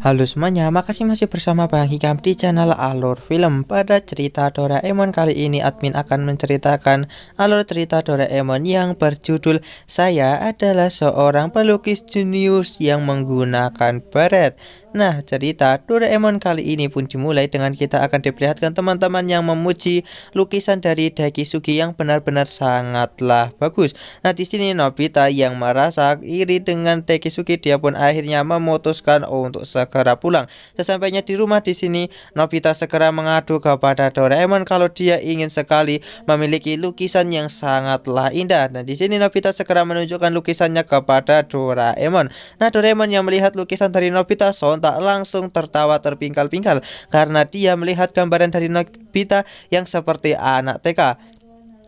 Halo semuanya, makasih masih bersama Bang Hikam di channel Alur Film. Pada cerita Doraemon kali ini admin akan menceritakan alur cerita Doraemon yang berjudul Saya Adalah Seorang Pelukis Jenius yang Menggunakan Baret. Nah, cerita Doraemon kali ini pun dimulai dengan kita akan diperlihatkan teman-teman yang memuji lukisan dari Daisuke yang benar-benar sangatlah bagus. Nah, di sini Nobita yang merasa iri dengan Daisuke, dia pun akhirnya memutuskan untuk segera pulang. Sesampainya di rumah di sini, Nobita segera mengadu kepada Doraemon kalau dia ingin sekali memiliki lukisan yang sangatlah indah. Nah, di sini Nobita segera menunjukkan lukisannya kepada Doraemon. Nah, Doraemon yang melihat lukisan dari Nobita sontak langsung tertawa terpingkal-pingkal karena dia melihat gambaran dari Nobita yang seperti anak TK.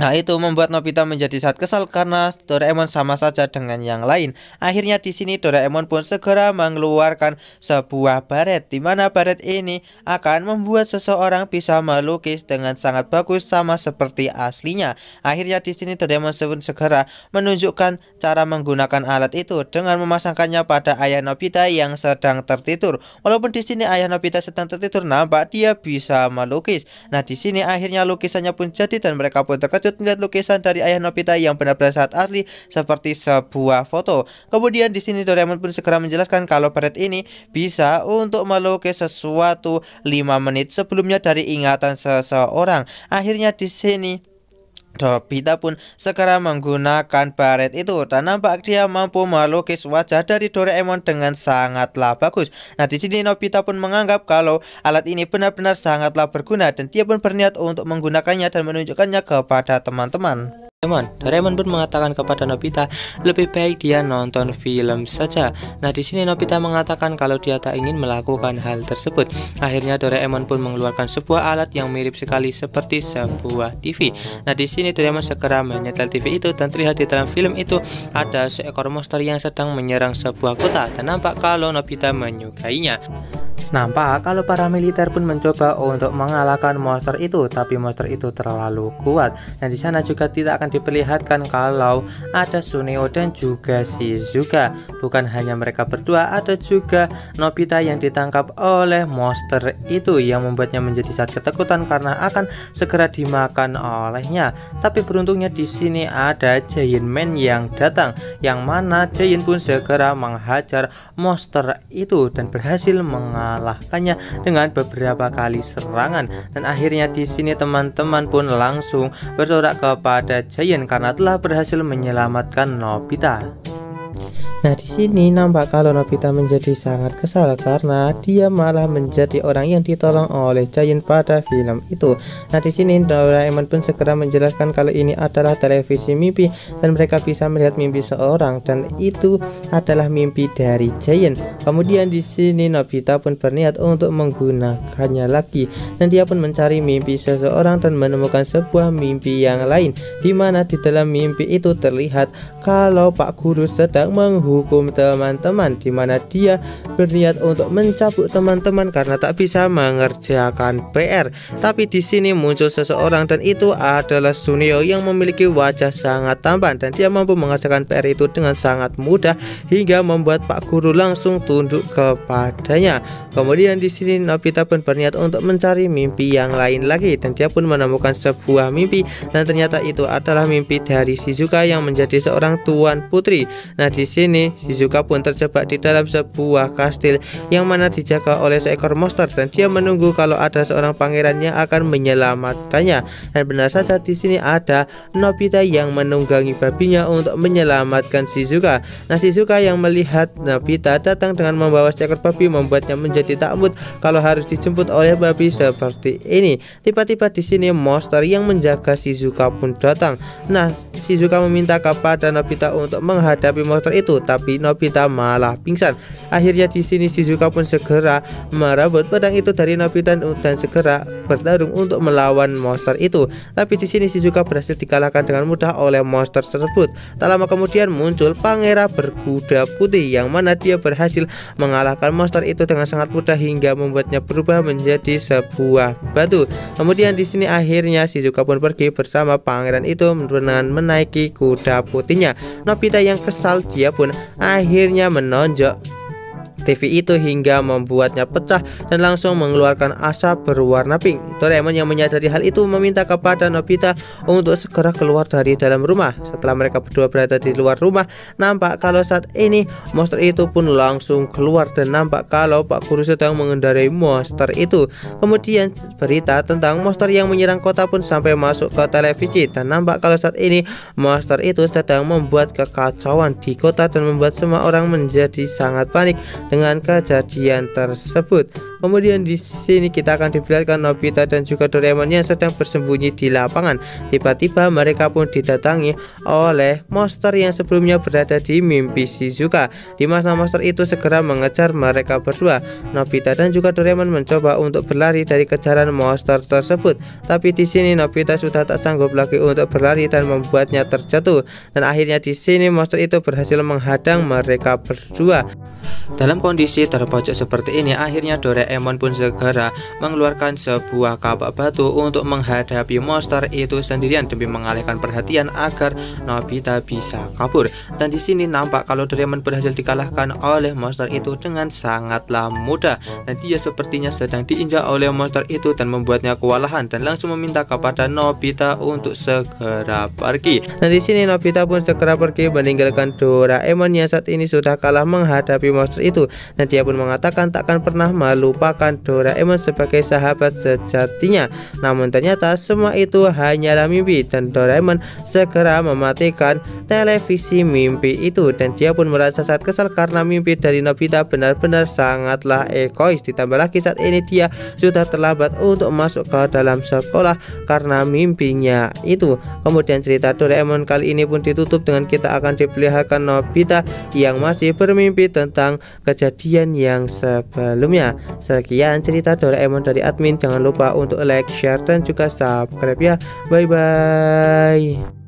Nah, itu membuat Nobita menjadi sangat kesal karena Doraemon sama saja dengan yang lain. Akhirnya di sini Doraemon pun segera mengeluarkan sebuah baret, di mana baret ini akan membuat seseorang bisa melukis dengan sangat bagus sama seperti aslinya. Akhirnya di sini Doraemon pun segera menunjukkan cara menggunakan alat itu dengan memasangkannya pada ayah Nobita yang sedang tertidur. Walaupun di sini ayah Nobita sedang tertidur, nampak dia bisa melukis. Nah, di sini akhirnya lukisannya pun jadi dan mereka pun terkejut melihat lukisan dari ayah Nobita yang benar-benar sangat asli seperti sebuah foto. Kemudian di sini Doraemon pun segera menjelaskan kalau baret ini bisa untuk melukis sesuatu 5 menit sebelumnya dari ingatan seseorang. Akhirnya di sini Nobita pun segera menggunakan baret itu dan nampak dia mampu melukis wajah dari Doraemon dengan sangatlah bagus. Nah, di sini Nobita pun menganggap kalau alat ini benar-benar sangatlah berguna dan dia pun berniat untuk menggunakannya dan menunjukkannya kepada teman-teman. Doraemon pun mengatakan kepada Nobita lebih baik dia nonton film saja. Nah, di sini Nobita mengatakan kalau dia tak ingin melakukan hal tersebut. Akhirnya Doraemon pun mengeluarkan sebuah alat yang mirip sekali seperti sebuah TV. Nah, di sini Doraemon segera menyetel TV itu dan terlihat di dalam film itu ada seekor monster yang sedang menyerang sebuah kota dan nampak kalau Nobita menyukainya. Nampak kalau para militer pun mencoba untuk mengalahkan monster itu, tapi monster itu terlalu kuat. Dan di sana juga tidak akan diperlihatkan kalau ada Suneo dan juga Shizuka. Bukan hanya mereka berdua, ada juga Nobita yang ditangkap oleh monster itu yang membuatnya menjadi sangat ketakutan karena akan segera dimakan olehnya. Tapi beruntungnya di sini ada Giant Man yang datang, yang mana Giant pun segera menghajar monster itu dan berhasil mengalahkannya dengan beberapa kali serangan. Dan akhirnya di sini teman-teman pun langsung bersorak kepada Giant karena telah berhasil menyelamatkan Nobita. Nah, di sini nampak kalau Nobita menjadi sangat kesal karena dia malah menjadi orang yang ditolong oleh Giant pada film itu. Nah, di sini Doraemon pun segera menjelaskan kalau ini adalah televisi mimpi dan mereka bisa melihat mimpi seorang dan itu adalah mimpi dari Giant. Kemudian di sini Nobita pun berniat untuk menggunakannya lagi dan dia pun mencari mimpi seseorang dan menemukan sebuah mimpi yang lain, di mana di dalam mimpi itu terlihat kalau Pak Guru sedang menghukum teman-teman, di mana dia berniat untuk mencabut teman-teman karena tak bisa mengerjakan PR. Tapi di sini muncul seseorang dan itu adalah Suneo yang memiliki wajah sangat tampan dan dia mampu mengerjakan PR itu dengan sangat mudah hingga membuat Pak Guru langsung tunduk kepadanya. Kemudian di sini Nobita pun berniat untuk mencari mimpi yang lain lagi dan dia pun menemukan sebuah mimpi dan ternyata itu adalah mimpi dari Shizuka yang menjadi seorang tuan putri. Nah, di sini Shizuka pun terjebak di dalam sebuah kastil yang mana dijaga oleh seekor monster dan dia menunggu kalau ada seorang pangeran yang akan menyelamatkannya. Dan benar saja di sini ada Nobita yang menunggangi babinya untuk menyelamatkan Shizuka. Nah, Shizuka yang melihat Nobita datang dengan membawa seekor babi membuatnya menjadi takut kalau harus dijemput oleh babi seperti ini. Tiba-tiba di sini monster yang menjaga Shizuka pun datang. Nah, Shizuka meminta kepada Nobita untuk menghadapi monster itu, tapi Nobita malah pingsan. Akhirnya di sini Shizuka pun segera merebut pedang itu dari Nobita dan segera bertarung untuk melawan monster itu. Tapi di sini Shizuka berhasil dikalahkan dengan mudah oleh monster tersebut. Tak lama kemudian muncul pangeran berkuda putih yang mana dia berhasil mengalahkan monster itu dengan sangat mudah hingga membuatnya berubah menjadi sebuah batu. Kemudian di sini akhirnya Shizuka pun pergi bersama pangeran itu dengan menaiki kuda putihnya. Nobita yang kesal dia pun akhirnya menonjok TV itu hingga membuatnya pecah dan langsung mengeluarkan asap berwarna pink. Doraemon yang menyadari hal itu meminta kepada Nobita untuk segera keluar dari dalam rumah. Setelah mereka berdua berada di luar rumah, nampak kalau saat ini monster itu pun langsung keluar dan nampak kalau Pak Guru sedang mengendarai monster itu. Kemudian berita tentang monster yang menyerang kota pun sampai masuk ke televisi dan nampak kalau saat ini monster itu sedang membuat kekacauan di kota dan membuat semua orang menjadi sangat panik dengan kejadian tersebut. Kemudian di sini kita akan diperlihatkan Nobita dan juga Doraemon yang sedang bersembunyi di lapangan. Tiba-tiba mereka pun didatangi oleh monster yang sebelumnya berada di mimpi Shizuka, di mana monster itu segera mengejar mereka berdua. Nobita dan juga Doraemon mencoba untuk berlari dari kejaran monster tersebut, tapi di sini Nobita sudah tak sanggup lagi untuk berlari dan membuatnya terjatuh. Dan akhirnya di sini monster itu berhasil menghadang mereka berdua. Dalam kondisi terpojok seperti ini, akhirnya Doraemon pun segera mengeluarkan sebuah kapak batu untuk menghadapi monster itu sendirian demi mengalihkan perhatian agar Nobita bisa kabur. Dan di sini nampak kalau Doraemon berhasil dikalahkan oleh monster itu dengan sangatlah mudah, dan dia sepertinya sedang diinjak oleh monster itu dan membuatnya kewalahan dan langsung meminta kepada Nobita untuk segera pergi. Dan di sini Nobita pun segera pergi meninggalkan Doraemon yang saat ini sudah kalah menghadapi monster itu, dan dia pun mengatakan takkan pernah melupakan Doraemon sebagai sahabat sejatinya. Namun ternyata semua itu hanyalah mimpi, dan Doraemon segera mematikan televisi mimpi itu, dan dia pun merasa sangat kesal karena mimpi dari Nobita benar-benar sangatlah egois. Ditambah lagi saat ini dia sudah terlambat untuk masuk ke dalam sekolah karena mimpinya itu. Kemudian cerita Doraemon kali ini pun ditutup dengan kita akan diperlihatkan Nobita yang masih bermimpi tentang kejadian yang sebelumnya. Sekian cerita Doraemon dari admin. Jangan lupa untuk like, share, dan juga subscribe ya. Bye bye.